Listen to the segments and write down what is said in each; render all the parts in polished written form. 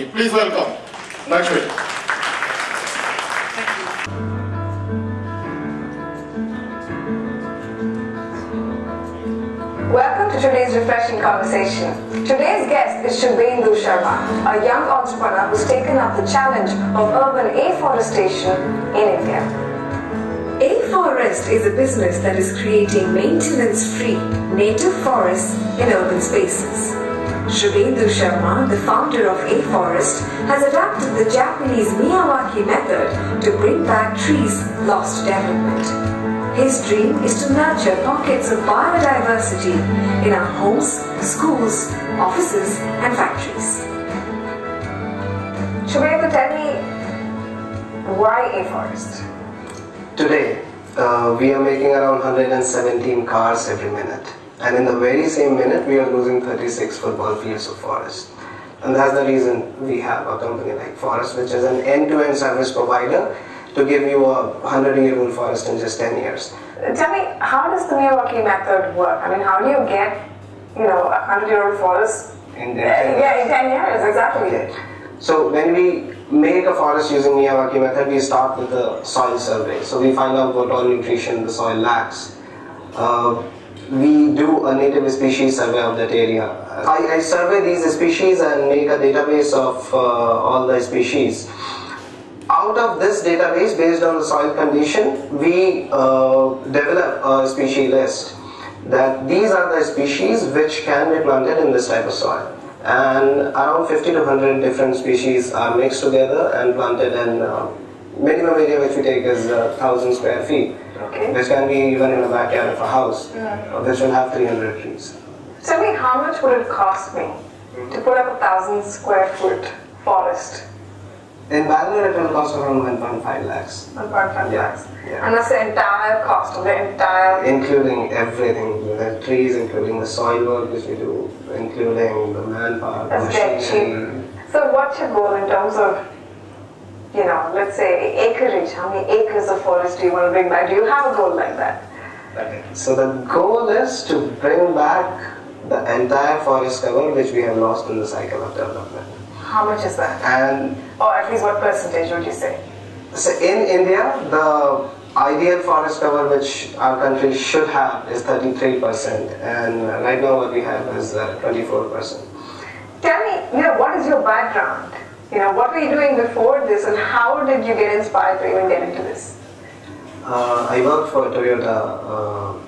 Laxmi. Please welcome Lakshmi. Thank you. Welcome to today's refreshing conversation. Today's guest is Shubhendu Sharma, a young entrepreneur who's taken up the challenge of urban afforestation in India. Aforest is a business that is creating maintenance-free native forests in urban spaces. Shubhendu Sharma, the founder of Aforest, has adapted the Japanese Miyagi method to bring back trees lost to development. His dream is to nurture pockets of biodiversity in our homes, schools, offices and factories. Shubhendu, tell me, why Aforest? Today, we are making around 117 cars every minute. And in the very same minute, we are losing 36 football fields of forest. And that's the reason we have a company like Forest, which is an end-to-end service provider to give you a 100-year-old forest in just 10 years. Tell me, how does the Miyagi method work? I mean, how do you get, a 100-year-old forest? In 10 years? Yeah, in 10 years, exactly. Okay. So when we make a forest using Miyagi method, we start with the soil survey. So we find out what all nutrition the soil lacks. We do a native species survey of that area. I survey these species and make a database of all the species. Out of this database, based on the soil condition, we develop a species list. That these are the species which can be planted in this type of soil. And around 50 to 100 different species are mixed together and planted in minimum area which we take is 1,000 square feet. Okay. Which can be even in the backyard of a house, which will have 300 trees. Tell me, how much would it cost me to put up a 1,000 square foot forest? In Bangalore, it will cost around 1.5 lakhs. 1.5 lakhs. Yeah. And that's the entire cost of the entire... Including everything, the trees, including the soil work which we do, including the manpower, the machinery. So what's your goal in terms of, let's say acreage? How many acres of forest do you want to bring back? Do you have a goal like that? Okay. So the goal is to bring back the entire forest cover which we have lost in the cycle of development. How much is that? And or at least what percentage would you say? So in India, the ideal forest cover which our country should have is 33%, and right now what we have is 24%. Tell me, what is your background? What were you doing before this, and how did you get inspired to even get into this? I worked for Toyota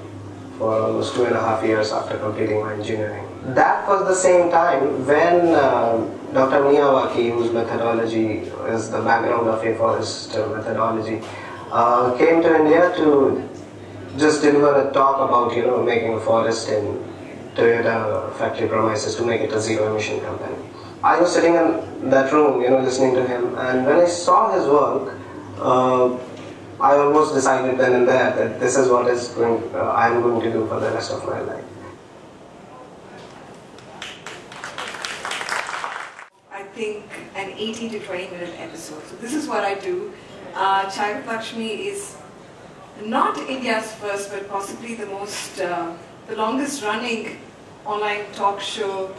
for almost 2.5 years after completing my engineering. That was the same time when Dr. Miyagi, whose methodology is the background of Aforest methodology, came to India to just deliver a talk about making a forest in Toyota factory premises to make it a zero emission company. I was sitting in that room, listening to him, and when I saw his work, I almost decided then and there that this is what I am going to do for the rest of my life. I think an 18 to 20 minute episode. So this is what I do. Chai with Laxmi is not India's first, but possibly the longest running online talk show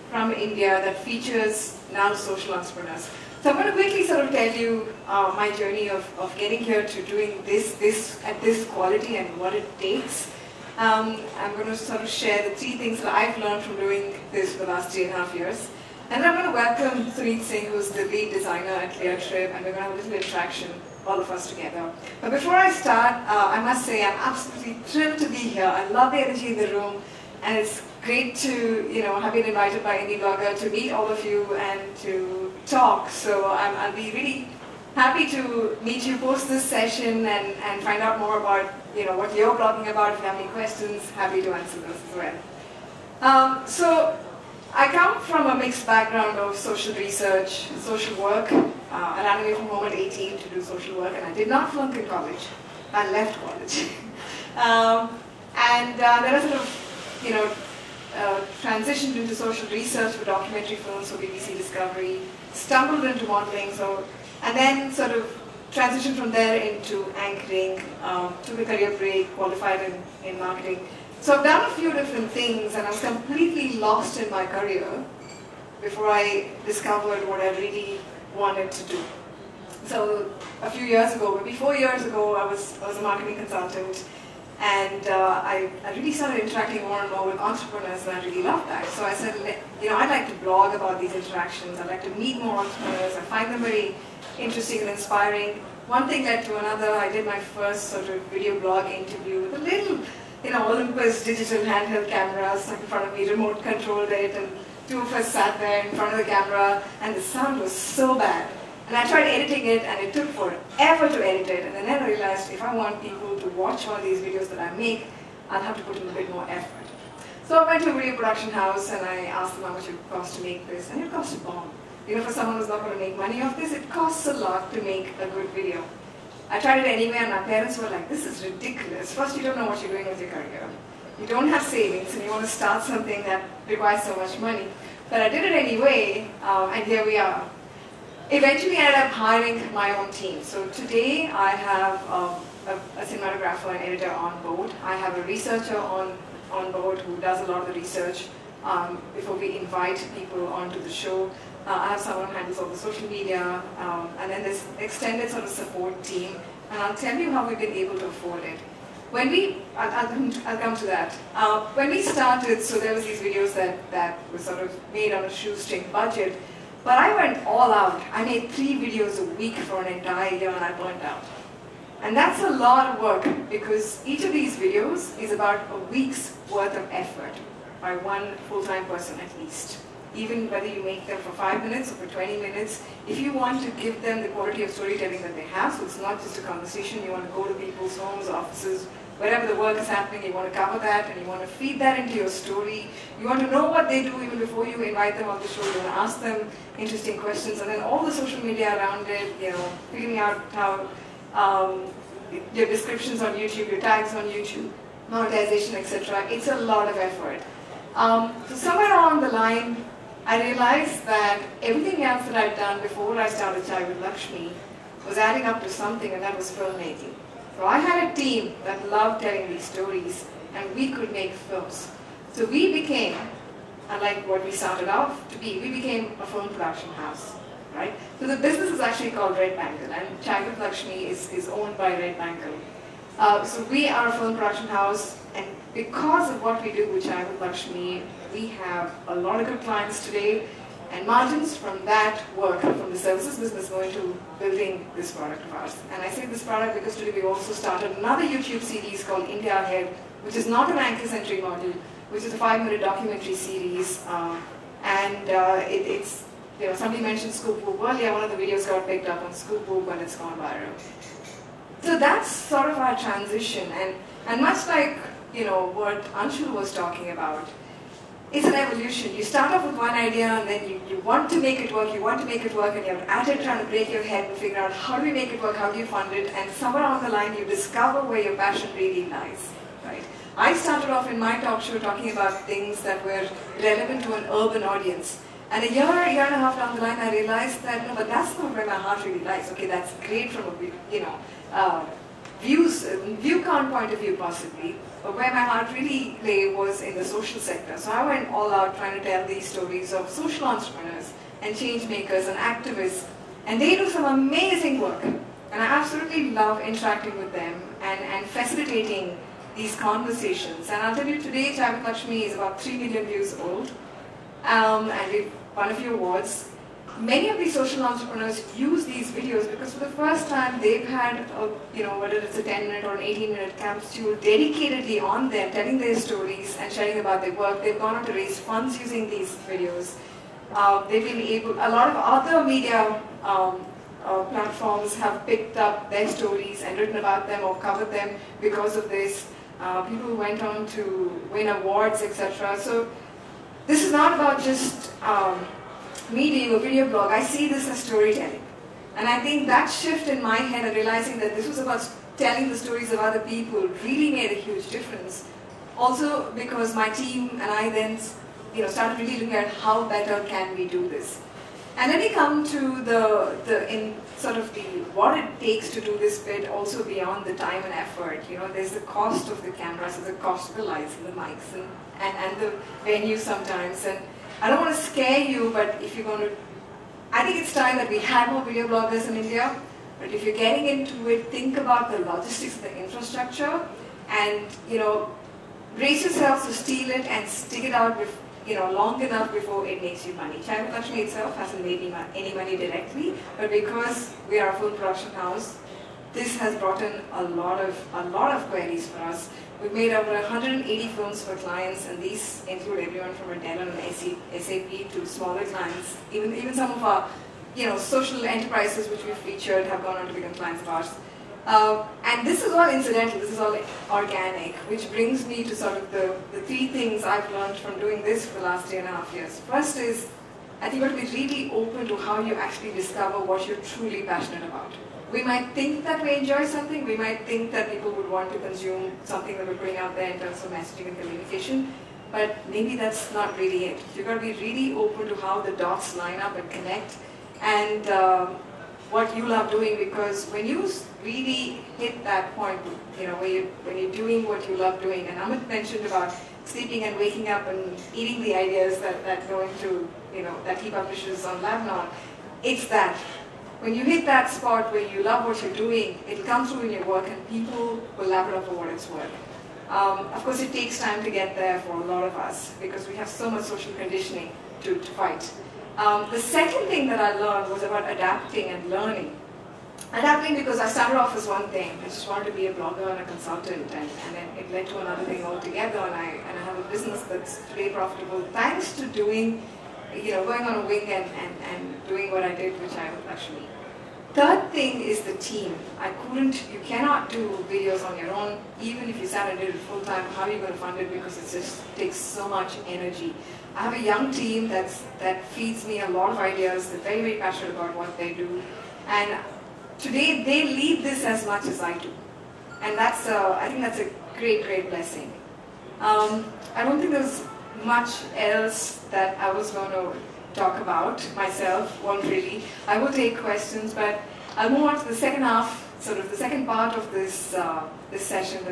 from India that features now social entrepreneurs. So I'm going to quickly sort of tell you my journey of getting here to doing this at this quality and what it takes. I'm going to sort of share the 3 things that I've learned from doing this for the last 3.5 years. And then I'm going to welcome Sunit Singh, who's the lead designer at Cleartrip, and we're going to have a little interaction, all of us together. But before I start, I must say I'm absolutely thrilled to be here. I love the energy in the room, and it's great to have been invited by IndiBlogger to meet all of you and to talk. So I'll be really happy to meet you post this session and find out more about what you're blogging about. If you have any questions, happy to answer those as well. So I come from a mixed background of social research, social work. I ran away from home at 18 to do social work, and I did not flunk in college. I left college. Then I sort of, transitioned into social research for documentary films for BBC Discovery, stumbled into modeling, and then sort of transitioned from there into anchoring, took a career break, qualified in marketing. So I've done a few different things, and I was completely lost in my career before I discovered what I really wanted to do. So a few years ago, maybe 4 years ago, I was a marketing consultant, and I really started interacting more and more with entrepreneurs, and I really loved that. So I said, I'd like to blog about these interactions. I'd like to meet more entrepreneurs. I find them very interesting and inspiring. One thing led to another. I did my first sort of video blog interview with a little, Olympus digital handheld camera stuck in front of me, remote controlled it, and two of us sat there in front of the camera, and the sound was so bad. And I tried editing it, and it took forever to edit it. And then I realized if I want people to watch one of these videos that I make, I'll have to put in a bit more effort. So I went to a video production house, and I asked them how much it would cost to make this, and it cost a bomb. For someone who's not going to make money off this, it costs a lot to make a good video. I tried it anyway, and my parents were like, this is ridiculous. First, you don't know what you're doing with your career. You don't have savings, and you want to start something that requires so much money. But I did it anyway, and here we are. Eventually, I ended up hiring my own team. So today, I have a cinematographer and editor on board. I have a researcher on board who does a lot of the research before we invite people onto the show. I have someone who handles all the social media, and then this extended sort of support team. And I'll tell you how we've been able to afford it. I'll come to that. When we started, so there was these videos that were sort of made on a shoestring budget. But I went all out. I made 3 videos a week for an entire year, and I burned out. And that's a lot of work, because each of these videos is about a week's worth of effort by one full-time person at least. Even whether you make them for 5 minutes or for 20 minutes, if you want to give them the quality of storytelling that they have, so it's not just a conversation, you want to go to people's homes, offices, wherever the work is happening, you want to cover that, and you want to feed that into your story. You want to know what they do even before you invite them on the show. You want to ask them interesting questions, and then all the social media around it, figuring out how your descriptions on YouTube, your tags on YouTube, monetization, etc. It's a lot of effort. So somewhere along the line, I realized that everything else that I'd done before I started Chai with Lakshmi was adding up to something, and that was filmmaking. So I had a team that loved telling these stories, and we could make films. So we became, unlike what we started off to be, we became a film production house, right? So the business is actually called Red Bangle, and Chai with Lakshmi is owned by Red Bangle. So we are a film production house, and because of what we do with Chai with Lakshmi, we have a lot of good clients today, and margins from that work, from the services business, go into building this product of ours. And I say this product because today we've also started another YouTube series called India Ahead, which is not an anchor-centric model, which is a 5-minute documentary series. It's, somebody mentioned Scoop Whoop earlier. One of the videos got picked up on Scoop Whoop, and it's gone viral. So that's sort of our transition. And much like, what Anshul was talking about, it's an evolution. You start off with one idea, and then you want to make it work, and you're at it trying to break your head and figure out how do we make it work, how do you fund it, and somewhere along the line you discover where your passion really lies, right? I started off in my talk show talking about things that were relevant to an urban audience. And a year and a half down the line I realized that, no, but that's not where my heart really lies. Okay, that's great from a, view count point of view possibly, but where my heart really lay was in the social sector. So I went all out trying to tell these stories of social entrepreneurs and change makers and activists, and they do some amazing work. And I absolutely love interacting with them and facilitating these conversations. And I'll tell you, today Chai with Lakshmi is about 3 million views old, and we've won a few awards. Many of these social entrepreneurs use these videos because for the first time they've had, whether it's a 10-minute or an 18-minute capsule dedicatedly on them, telling their stories and sharing about their work. They've gone on to raise funds using these videos. They've been able, a lot of other media platforms have picked up their stories and written about them or covered them because of this. People went on to win awards, etc. So this is not about just me doing a video blog. I see this as storytelling. And I think that shift in my head and realizing that this was about telling the stories of other people really made a huge difference. Also because my team and I then started really looking at how better can we do this. And then we come to what it takes to do this bit also beyond the time and effort. There's the cost of the cameras, there's the cost of the lights and the mics and the venue sometimes. I don't want to scare you, but if you're going to, I think it's time that we had more video bloggers in India. But if you're getting into it, think about the logistics of the infrastructure, and brace yourselves to steal it and stick it out with, long enough before it makes you money. Typography itself hasn't made any money directly, but because we are a full production house, this has brought in a lot of queries for us. We've made over 180 films for clients, and these include everyone from a Dell and SAP to smaller clients. Even some of our social enterprises which we've featured have gone on to become clients of ours. And this is all incidental, this is all organic, which brings me to sort of the three things I've learned from doing this for the last 3.5 years. First is, I think you have to be really open to how you actually discover what you're truly passionate about. We might think that we enjoy something, we might think that people would want to consume something that we're putting out there in terms of messaging and communication, but maybe that's not really it. You've got to be really open to how the dots line up and connect, and what you love doing, because when you really hit that point, when you're doing what you love doing, and Amit mentioned about sleeping and waking up and eating the ideas that go into, that he publishes on Lebanon, it's that. When you hit that spot where you love what you're doing, it'll come through in your work and people will lap it up for what it's worth. Of course, it takes time to get there for a lot of us because we have so much social conditioning to fight. The second thing that I learned was about adapting and learning. Adapting because I started off as one thing. I just wanted to be a blogger and a consultant, and then it led to another thing altogether, and I have a business that's today profitable thanks to doing, going on a wing and doing what I did, which I would actually. Third thing is the team. You cannot do videos on your own, even if you sat and did it full time. How are you going to fund it? Because it just takes so much energy. I have a young team that feeds me a lot of ideas. They're very, very passionate about what they do, and today they lead this as much as I do, and I think that's a great, great blessing. I don't think there's much else that I was going to talk about myself, won't really. I will take questions, but I'll move on to the second half, sort of the second part of this this session,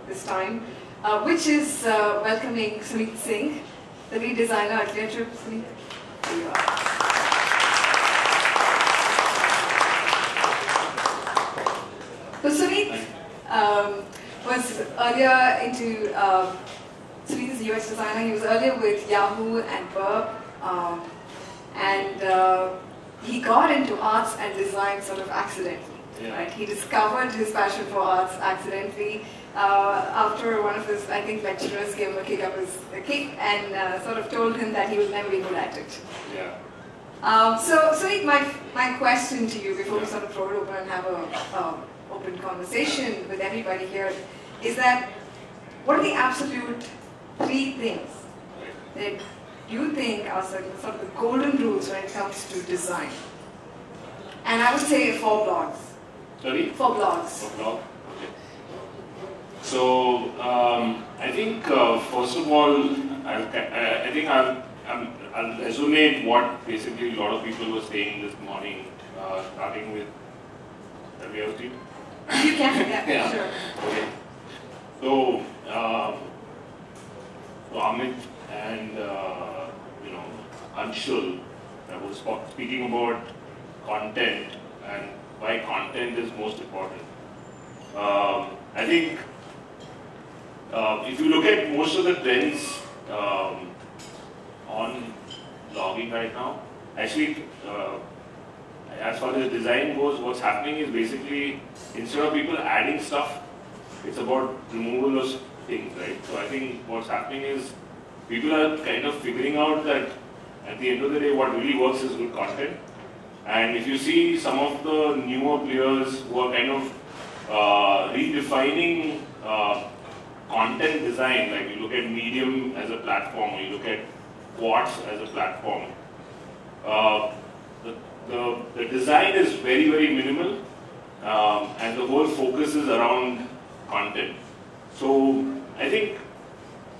this time, which is welcoming Sunit Singh, the lead designer at WordUp. Sunit, here you are. So Sunit was earlier into, Sunit is a UX designer. He was earlier with Yahoo and Burp, and he got into arts and design sort of accidentally. Yeah. Right? He discovered his passion for arts accidentally after one of his, I think, lecturers gave him a kick and sort of told him that he will never be good at it. Yeah. So Sunit, my question to you before we sort of throw it open and have a open conversation with everybody here is that what are the absolute three things that you think are sort of the golden rules when it comes to design? And I would say 4 blogs. Sorry? 4 blogs. 4 blogs? Okay. So, I think first of all, I'll resonate what basically a lot of people were saying this morning, starting with, have you ever seen? You can, yeah, sure. Okay. So, Amit and Anshul was speaking about content and why content is most important. I think if you look at most of the trends on blogging right now, actually, as far as design goes, what's happening is basically instead of people adding stuff, it's about removal of things, right? So I think what's happening is people are kind of figuring out that at the end of the day, what really works is good content. And if you see some of the newer players who are kind of redefining content design, like you look at Medium as a platform, or you look at Quartz as a platform, the design is very, very minimal, and the whole focus is around content. So I think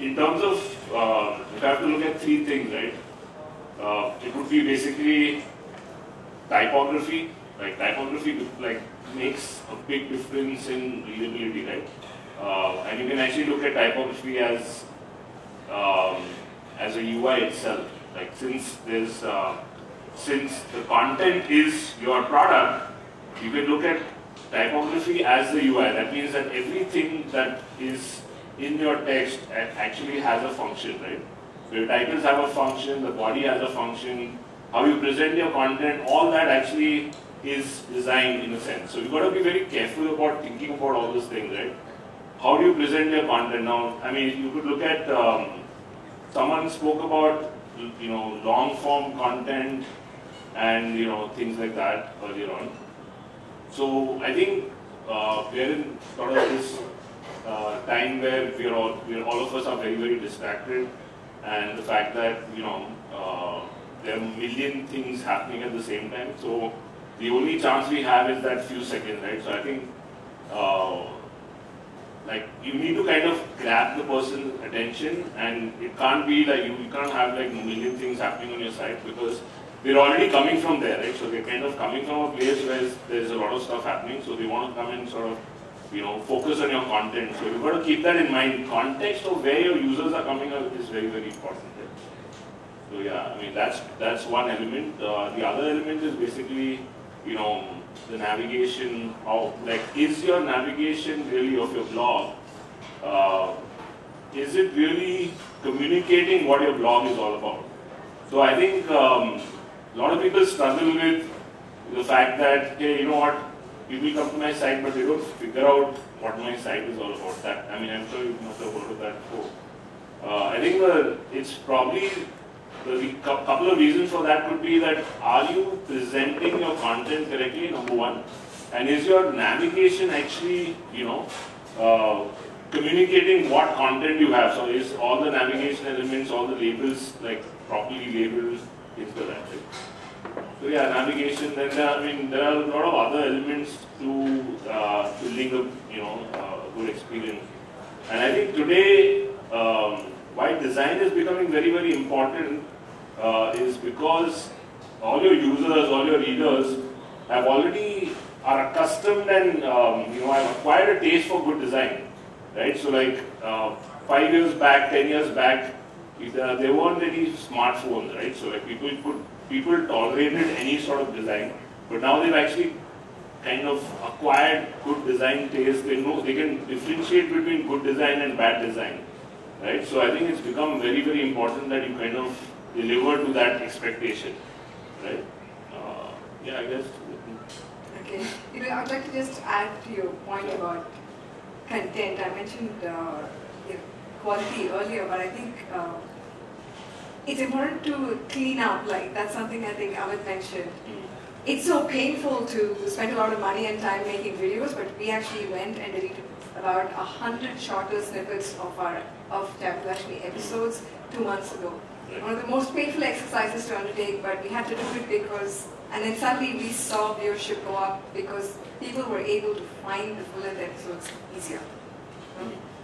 in terms of, if I have to look at 3 things, right, it would be basically typography. Like typography makes a big difference in readability, right? And you can actually look at typography as as a UI itself. Like since the content is your product, you can look at typography as the UI. That means that everything that is in your text actually has a function, right? So your titles have a function, the body has a function, how you present your content, all that actually is designed in a sense. So you've got to be very careful about thinking about all those things, right? How do you present your content? Now, I mean, you could look at, someone spoke about, long form content and, things like that earlier on. So I think we're in sort of this time where all of us are very, very distracted, and the fact that, there are a million things happening at the same time. So the only chance we have is that few seconds, right? So I think like you need to kind of grab the person's attention, and it can't be like you can't have like a million things happening on your site, because they're already coming from there, right? So they're kind of coming from a place where there's a lot of stuff happening, so they want to come and sort of, focus on your content. So you've got to keep that in mind. Context of where your users are coming out is very, very important. Right? So yeah, I mean, that's one element. The other element is basically, the navigation of, like, is your navigation really of your blog, is it really communicating what your blog is all about? So I think a lot of people struggle with the fact that, hey, you know what, people come to my site but they don't figure out what my site is all about. That, I mean, I'm sure you must have heard of that before. I think it's probably, the couple of reasons for that could be that, are you presenting your content correctly, number one, and is your navigation actually, communicating what content you have? So is all the navigation elements, all the labels, like properly labeled into that? Right? So yeah, navigation. Then there are a lot of other elements to building a good experience. And I think today, why design is becoming very, very important is because all your users, all your readers are accustomed and have acquired a taste for good design, right? So like 5 years back, 10 years back, there weren't any smartphones, right? So like people tolerated any sort of design, but now they've actually kind of acquired good design taste. They know they can differentiate between good design and bad design, right? So I think it's become very, very important that you kind of deliver to that expectation, right? Yeah, I guess. Okay. I'd like to just add to your point about content. I mentioned quality earlier, but I think it's important to clean up. Like, that's something I think Amit mentioned. It's so painful to spend a lot of money and time making videos, but we actually went and deleted about 100 shorter snippets of Typography episodes 2 months ago. One of the most painful exercises to undertake, but we had to do it because, and then suddenly we saw viewership go up because people were able to find the full-length episodes easier.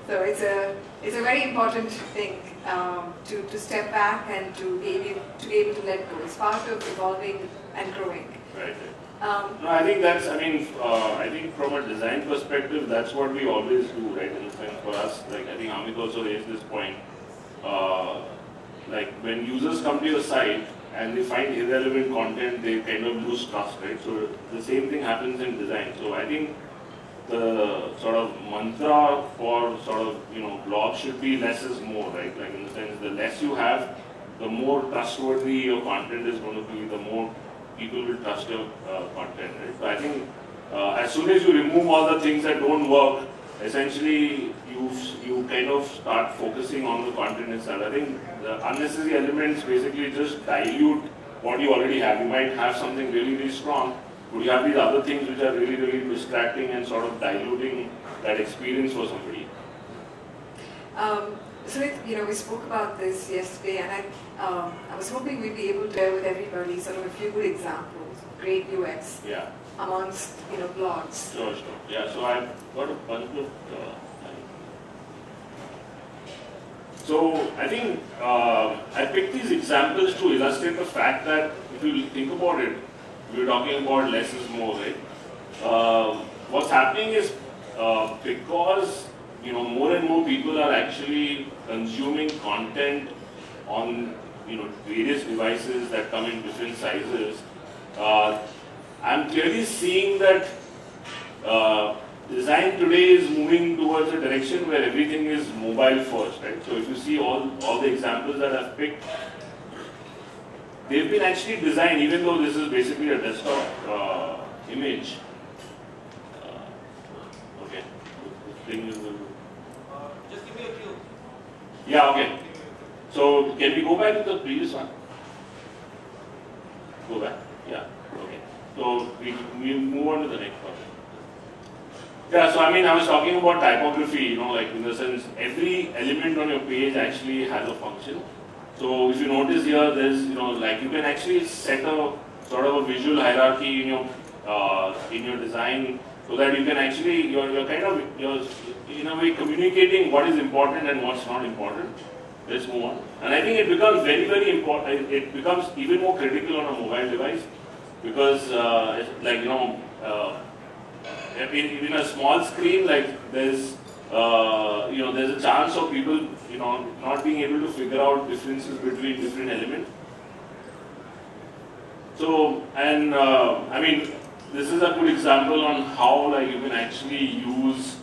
So it's a very important thing to step back and to be able to let go. It's part of evolving and growing. Right. No, I think I think from a design perspective, that's what we always do, right? In a sense, for us, like I think Amit also raised this point. Like when users come to your site and they find irrelevant content, they kind of lose trust, right? So the same thing happens in design. So I think the sort of mantra for sort of blog should be less is more, right? Like in the sense, the less you have, the more trustworthy your content is going to be, the more people will trust your content, right? So I think as soon as you remove all the things that don't work, essentially you kind of start focusing on the content itself. I think the unnecessary elements basically just dilute what you already have. You might have something really, really strong, but you have these other things which are really, really distracting and sort of diluting that experience for somebody. Sunit, we spoke about this yesterday, and I was hoping we'd be able to share with everybody sort of a few good examples of great UX amongst blogs. Sure. Yeah, so I've got a bunch of. So I think I picked these examples to illustrate the fact that if you think about it, we're talking about less is more, right? What's happening is because more and more people are actually consuming content on various devices that come in different sizes, I'm clearly seeing that design today is moving towards a direction where everything is mobile first, right? So if you see all the examples that I've picked, they've been actually designed, even though this is basically a desktop image. Okay. Just give me a cue. Yeah, okay. So can we go back to the previous one? Go back? Yeah, okay. So we move on to the next one. Yeah, so I mean, I was talking about typography, like in the sense, every element on your page actually has a function. So if you notice here, there's, like you can actually set a sort of a visual hierarchy in your design, so that you can actually, you're in a way communicating what is important and what's not important. Let's move on. And I think it becomes very, very important, it becomes even more critical on a mobile device, because like, in a small screen, like there's there's a chance of people not being able to figure out differences between different elements. So, and I mean, this is a good example on how like you can actually use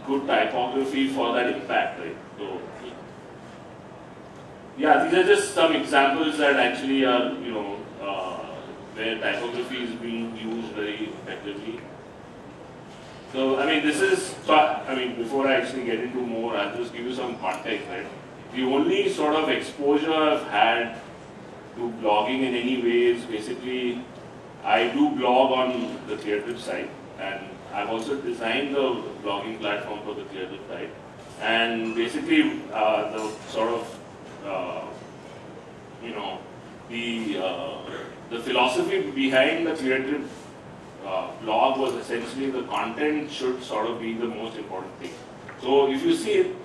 good typography for that impact, right? So yeah, these are just some examples that actually are where typography is being used very effectively. So, I mean, before I actually get into more, I'll just give you some context, right? The only sort of exposure I've had to blogging in any way is basically, I do blog on the Creative site, and I've also designed the blogging platform for the Creative site. And basically, the sort of, the philosophy behind the Creative blog was essentially the content should sort of be the most important thing. So if you see it,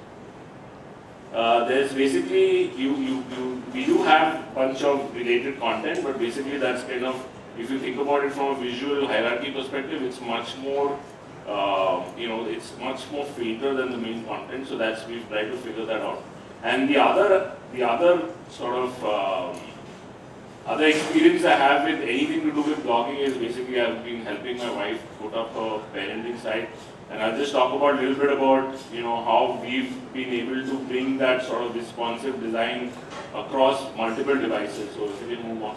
there's basically, we do have a bunch of related content, but basically that's kind of, if you think about it from a visual hierarchy perspective, it's much more, it's much more filtered than the main content. So that's, we've tried to figure that out. And the other sort of other experience I have with anything to do with blogging is basically I've been helping my wife put up a parenting site, and I'll just talk about a little bit about how we've been able to bring that sort of responsive design across multiple devices. So if you can move on.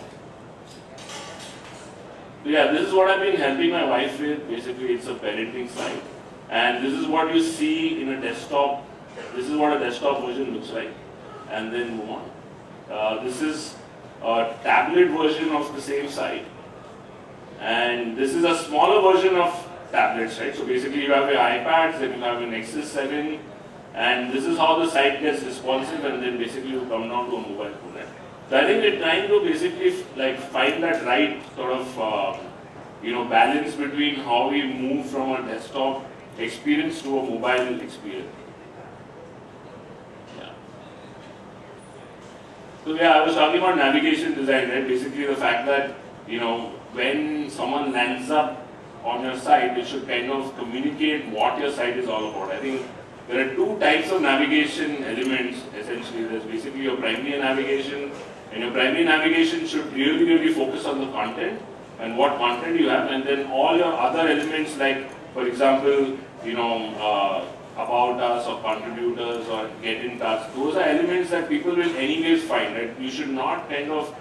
So yeah, this is what I've been helping my wife with. Basically, it's a parenting site, and this is what you see in a desktop. This is what a desktop version looks like, and then move on. This is a tablet version of the same site, and this is a smaller version of tablets, right? So basically you have your iPads, then you have your Nexus 7, and this is how the site gets responsive, and then basically you come down to a mobile phone, right? So I think we're trying to basically like find that right sort of balance between how we move from a desktop experience to a mobile experience. So yeah, I was talking about navigation design, right? Basically the fact that, when someone lands up on your site, it should kind of communicate what your site is all about. I think there are two types of navigation elements, essentially. There's basically your primary navigation, and your primary navigation should really, really focus on the content and what content you have, and then all your other elements like, for example, about us or contributors or get in touch, those are elements that people will anyways find, right? You should not kind of,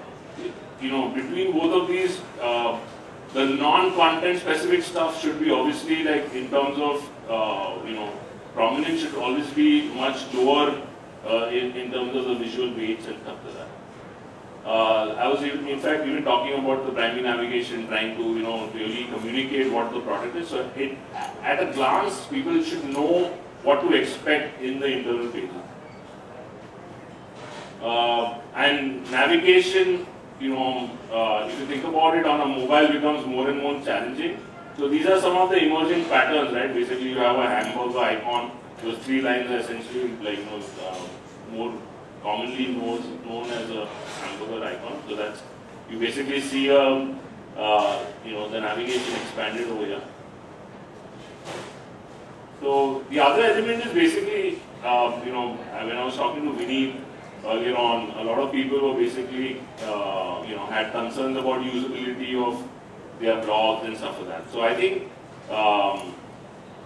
between both of these, the non-content specific stuff should be obviously like in terms of, prominence should always be much lower in terms of the visual weights and stuff like that. I was in fact even talking about the primary navigation, trying to really communicate what the product is. So at a glance, people should know what to expect in the internal pages. And navigation, if you think about it, on a mobile becomes more and more challenging. So these are some of the emerging patterns, right? Basically, you have a hamburger icon. Those three lines are essentially like more commonly known as a hamburger icon. So that's, you basically see the navigation expanded over here. So the other element is basically, when I was talking to Vinny, earlier on, a lot of people were basically, had concerns about usability of their blogs and stuff like that. So I think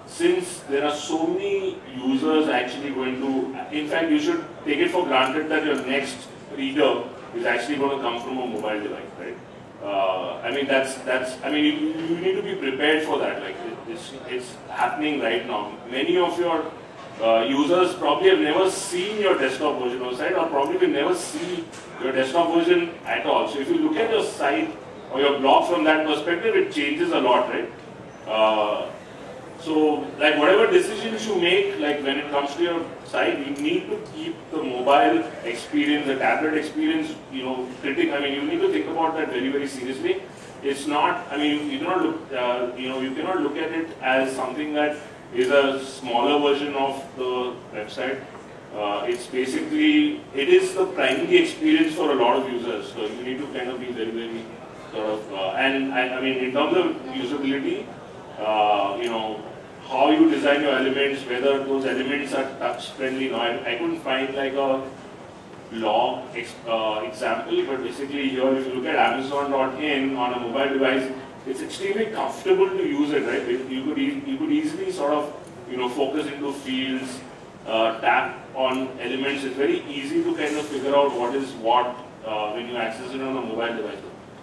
since there are so many users actually going to, in fact, you should take it for granted that your next reader is actually going to come from a mobile device, right? I mean, you need to be prepared for that. Like, it's happening right now. Many of your users probably have never seen your desktop version of the site, or probably will never see your desktop version at all. So if you look at your site or your blog from that perspective, it changes a lot, right? So, like, whatever decisions you make, like when it comes to your site, you need to keep the mobile experience, the tablet experience, critical. I mean, you need to think about that very, very seriously. It's not, I mean, you cannot look, you cannot look at it as something that is a smaller version of the website. It's basically, it is the primary experience for a lot of users. So you need to kind of be very, very sort of, and I mean, in terms of usability, how you design your elements, whether those elements are touch friendly. Now, I couldn't find like a log example, but basically here, if you look at Amazon.in on a mobile device, it's extremely comfortable to use it, right? You could easily sort of, focus into fields, tap on elements. It's very easy to kind of figure out what is what when you access it on a mobile device,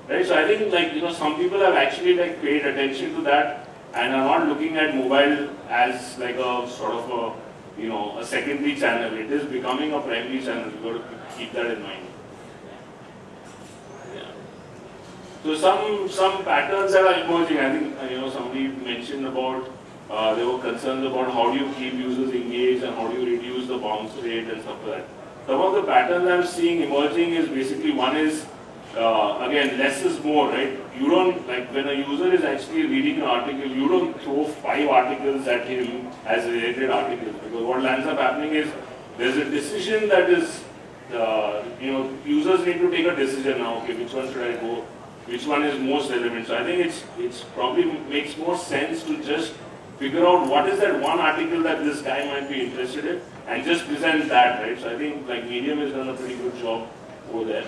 right? So I think, like, some people have actually like paid attention to that and are not looking at mobile as like a sort of a secondary channel. It is becoming a primary channel. You've got to keep that in mind. So some patterns that are emerging. I think somebody mentioned about there were concerns about how do you keep users engaged and how do you reduce the bounce rate and stuff like that. Some of the patterns I'm seeing emerging is basically, one is again, less is more, right? You don't, like, when a user is actually reading an article, you don't throw 5 articles at him as related articles, because what lands up happening is there's a decision that is users need to take a decision now. Okay, which one should I go? Which one is most relevant? So I think it's probably makes more sense to just figure out what is that one article that this guy might be interested in and just present that, right? So I think like Medium has done a pretty good job over there.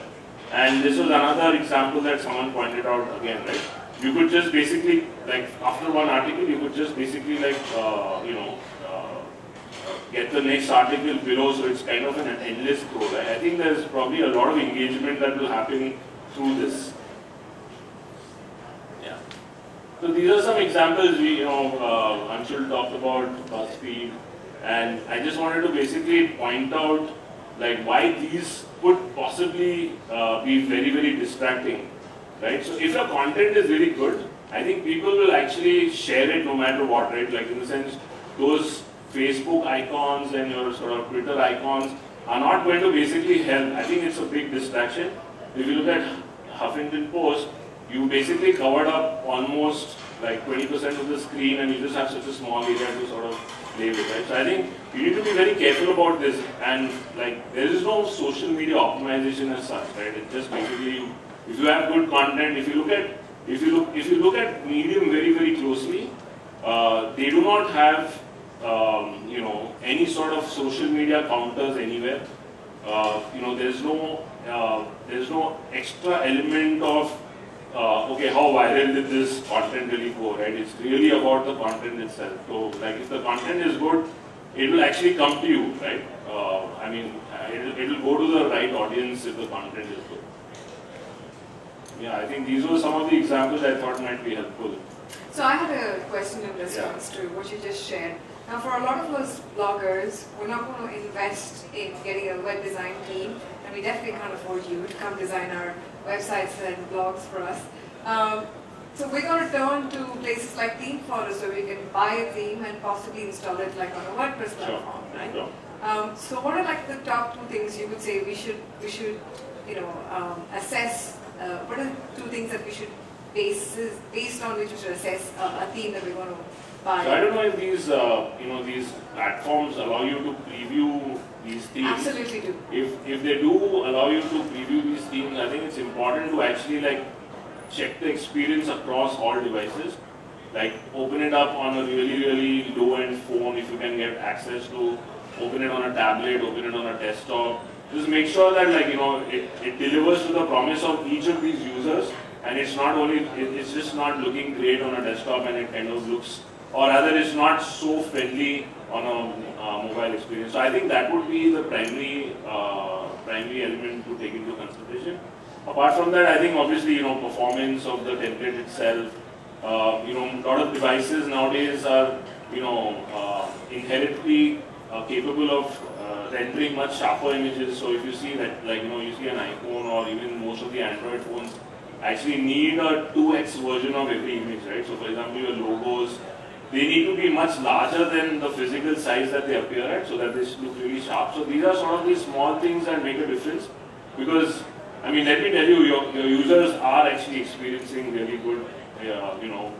And this was another example that someone pointed out again, right? You could just basically, like, after one article, you could just basically like, get the next article below, so it's kind of an endless scroll. Right? I think there's probably a lot of engagement that will happen through this. Yeah. So these are some examples Anshul talked about BuzzFeed, and I just wanted to basically point out like why these could possibly be very, very distracting, right? So if your content is really good, I think people will actually share it no matter what, right? Like, in the sense, those Facebook icons and your sort of Twitter icons are not going to basically help. I think it's a big distraction. If you look at Huffington Post, you basically covered up almost like 20% of the screen, and you just have such a small area to sort of play with, right? So I think you need to be very careful about this, and like, there is no social media optimization as such, right? It's just basically, if you have good content, if you look at Medium very, very closely, they do not have any sort of social media counters anywhere. There's no extra element of okay, how viral did this content really go, right? It's really about the content itself. So, like, if the content is good, it will actually come to you, right? I mean, it will go to the right audience if the content is good. Yeah, I think these were some of the examples I thought might be helpful. So I had a question in response to what you just shared. Now, for a lot of us bloggers, we're not going to invest in getting a web design team, and we definitely can't afford you to come design our websites and blogs for us. So we're going to turn to places like Theme Forest, where we can buy a theme and possibly install it like on a WordPress platform, right? Sure. So what are like the top 2 things you would say we should assess? What are 2 things that we should based on which we should assess a theme that we want to buy? So I don't know if these these platforms allow you to preview these themes. Absolutely do. If they do allow you to preview these themes, I think it's important to actually like check the experience across all devices. Like, open it up on a really, really low-end phone if you can get access to. Open it on a tablet, open it on a desktop. just make sure that it delivers to the promise of each of these users, and it's not only, it's just not looking great on a desktop and it kind of looks, or rather it's not so friendly on a mobile experience. So I think that would be the primary element to take into consideration. Apart from that, I think obviously, performance of the template itself, a lot of devices nowadays are, inherently capable of rendering much sharper images. So if you see that, you see an iPhone or even most of the Android phones actually need a 2x version of every image, right? So for example, your logos, they need to be much larger than the physical size that they appear at, so that they look really sharp. So these are sort of these small things that make a difference, because, I mean, let me tell you, your users are actually experiencing really good,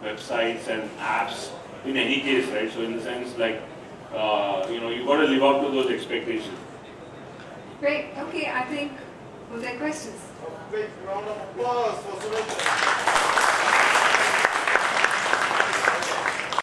websites and apps in any case, right? So in the sense, you've got to live up to those expectations. Great. Okay, I think, was there questions? A big round of applause for Sunit.